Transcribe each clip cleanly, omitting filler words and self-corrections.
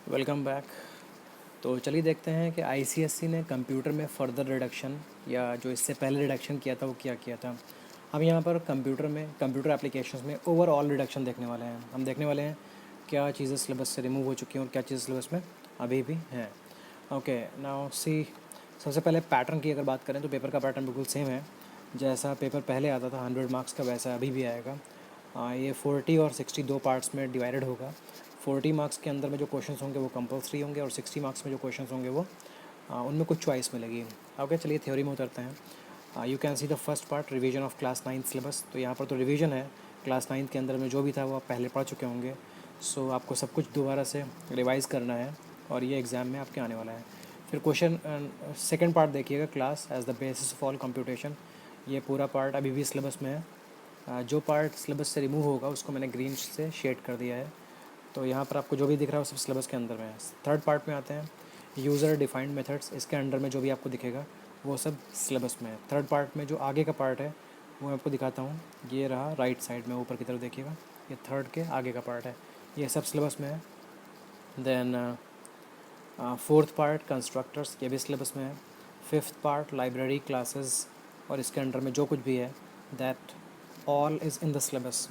Welcome back. तो चलिए देखते हैं कि आईसीएसई ने कंप्यूटर में फ़र्दर रिडक्शन या जो इससे पहले रिडक्शन किया था वो क्या किया था। हम यहाँ पर कंप्यूटर में कंप्यूटर एप्लीकेशंस में ओवरऑल रिडक्शन देखने वाले हैं। हम देखने वाले हैं क्या चीज़ें सिलेबस से रिमूव हो चुकी हैं और क्या चीज़ें सिलेबस में अभी भी हैं। ओके, नाउ सी, सबसे पहले पैटर्न की अगर बात करें तो पेपर का पैटर्न बिल्कुल सेम है। जैसा पेपर पहले आता था 100 मार्क्स का, वैसा अभी भी आएगा। ये 40 और 60 दो पार्ट्स में डिवाइडेड होगा। 40 मार्क्स के अंदर में जो क्वेश्चंस होंगे वो कंपलसरी होंगे और 60 मार्क्स में जो क्वेश्चंस होंगे वो उनमें कुछ चॉइस मिलेगी। ओके, चलिए थ्योरी में उतरते हैं। You can see the first part revision of class 9 syllabus. तो यहाँ पर तो रिवीजन है, क्लास 9 के अंदर में जो भी था वो आप पहले पढ़ चुके होंगे। सो आपको सब कुछ दोबारा से रिवाइज़ करना है और ये एग्ज़ाम में आपके आने वाला है। फिर क्वेश्चन सेकेंड पार्ट देखिएगा, class as the basis of all computation. ये पूरा पार्ट अभी भी सिलेबस में है। जो पार्ट सिलेबस से रिमूव होगा उसको मैंने ग्रीन से शेड कर दिया है। तो यहाँ पर आपको जो भी दिख रहा है वो सब सिलेबस के अंदर में है। थर्ड पार्ट में आते हैं, यूज़र डिफाइंड मेथड्स। इसके अंडर में जो भी आपको दिखेगा वो सब सिलेबस में है। थर्ड पार्ट में जो आगे का पार्ट है वो मैं आपको दिखाता हूँ। ये रहा राइट साइड में ऊपर की तरफ देखिएगा, ये थर्ड के आगे का पार्ट है, ये सब सिलेबस में है। देन फोर्थ पार्ट कंस्ट्रक्टर्स, ये भी सिलेबस में है। फिफ्थ पार्ट लाइब्रेरी क्लासेस, और इसके अंडर में जो कुछ भी है that all is in the syllabus.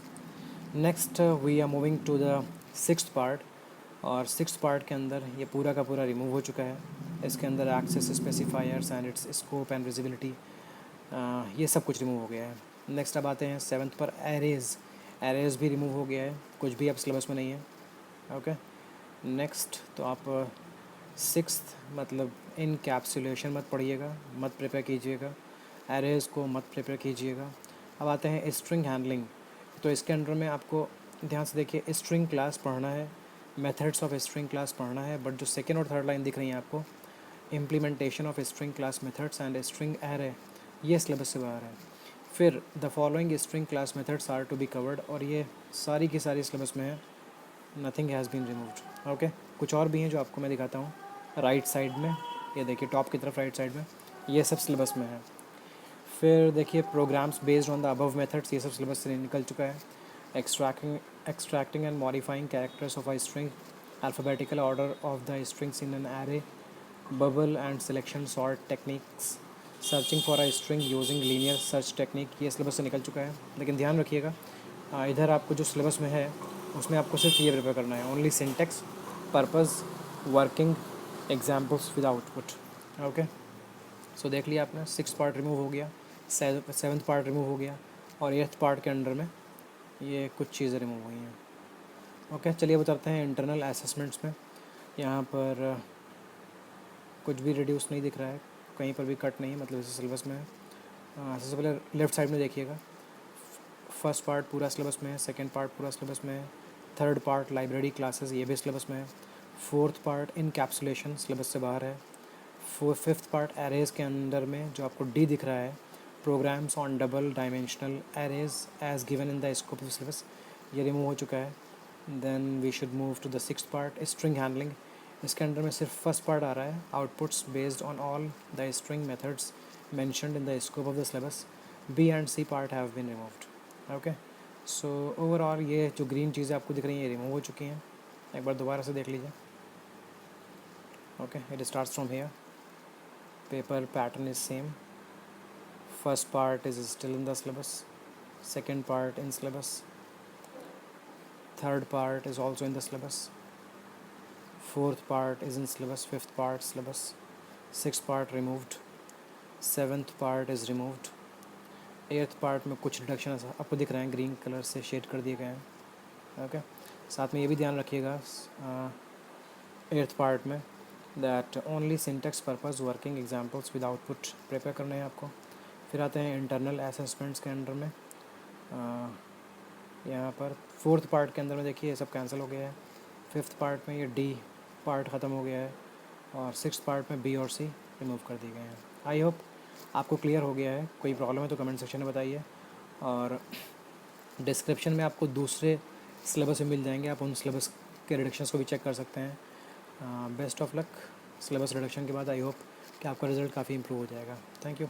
Next we are moving to the sixth part, और सिक्स्थ पार्ट के अंदर ये पूरा का पूरा रिमूव हो चुका है। इसके अंदर access specifiers and its scope and visibility, ये सब कुछ रिमूव हो गया है। नेक्स्ट अब आते हैं सेवन्थ पर, एरेज़। एरेज़ भी रिमूव हो गया है, कुछ भी अब सिलेबस में नहीं है। ओके, नेक्स्ट तो आप सिक्स्थ मतलब इनकैप्सुलेशन मत पढ़िएगा, मत प्रिपेयर कीजिएगा, एरेज़ को मत प्रिपेयर कीजिएगा। अब आते हैं स्ट्रिंग हैंडलिंग। तो इसके अंडर में आपको ध्यान से देखिए, स्ट्रिंग क्लास पढ़ना है, मेथड्स ऑफ स्ट्रिंग क्लास पढ़ना है, बट जो सेकेंड और थर्ड लाइन दिख रही है आपको, implementation of string class methods and string array, ये सिलेबस से बाहर है। फिर the following string class methods are to be covered, और ये सारी की सारी सिलेबस में है, nothing has been removed. Okay, कुछ और भी हैं जो आपको मैं दिखाता हूँ राइट साइड में, ये देखिए टॉप की तरफ राइट साइड में, ये सब सिलेबस में है। फिर देखिए programs based on the above methods, ये सब सिलेबस से निकल चुका है। Extracting and modifying characters of a string, alphabetical order of the strings in an array, bubble and selection sort techniques, searching for a string using linear search technique, ये syllabus से निकल चुका है। लेकिन ध्यान रखिएगा, इधर आपको जो सिलेबस में है उसमें आपको सिर्फ ये प्रिपेयर करना है, only syntax, purpose, working, examples with output. Okay, so देख लिया आपने, सिक्स पार्ट रिमूव हो गया, सेवन्थ पार्ट रिमूव हो गया, और एट्थ पार्ट के अंडर में ये कुछ चीज़ें रिमूव हुई हैं। ओके, चलिए बताते हैं इंटरनल असेसमेंट्स में। यहाँ पर कुछ भी रिड्यूस नहीं दिख रहा है, कहीं पर भी कट नहीं है, मतलब इसे सिलेबस में है। सबसे पहले लेफ़्ट साइड में देखिएगा, फर्स्ट पार्ट पूरा सिलेबस में है, सेकेंड पार्ट पूरा सिलेबस में है, थर्ड पार्ट लाइब्रेरी क्लासेस ये भी सिलेबस में है, फोर्थ पार्ट इनकैप्सुलेशन सिलेबस से बाहर है, फिफ्थ पार्ट एरेज़ के अंदर में जो आपको डी दिख रहा है, programs on double dimensional arrays as given in the scope of syllabus, ये रिमूव हो चुका है। Then we should move to the sixth part string handling. इसके अंदर में सिर्फ फर्स्ट पार्ट आ रहा है, outputs based on all the string methods mentioned in the scope of the syllabus. B and C part have been removed. Okay, so overall ये जो green चीज़ें आपको दिख रही हैं ये रिमूव हो चुकी हैं। एक बार दोबारा से देख लीजिए। Okay, it starts from here. Paper pattern is same. First part is still in the syllabus, second part in syllabus, third part is also in the syllabus, fourth part is in syllabus, fifth part syllabus, sixth part removed, seventh part is removed, eighth part में कुछ reduction आपको दिख रहे हैं, green colour से shade कर दिए गए हैं। ओके, साथ में ये भी ध्यान रखिएगा एट्थ पार्ट में that only syntax purpose working examples with output prepare करने हैं आपको। फिर आते हैं इंटरनल असेसमेंट्स के अंडर में, यहाँ पर फोर्थ पार्ट के अंदर में देखिए ये सब कैंसिल हो गया है, फिफ्थ पार्ट में ये डी पार्ट ख़त्म हो गया है, और सिक्स्थ पार्ट में बी और सी रिमूव कर दिए गए हैं। आई होप आपको क्लियर हो गया है। कोई प्रॉब्लम है तो कमेंट सेक्शन में बताइए, और डिस्क्रिप्शन में आपको दूसरे सिलेबस में मिल जाएंगे, आप उन सिलेबस के रिडक्शंस को भी चेक कर सकते हैं। Best of luck syllabus reduction के बाद। आई होप कि आपका रिज़ल्ट काफ़ी इंप्रूव हो जाएगा। Thank you.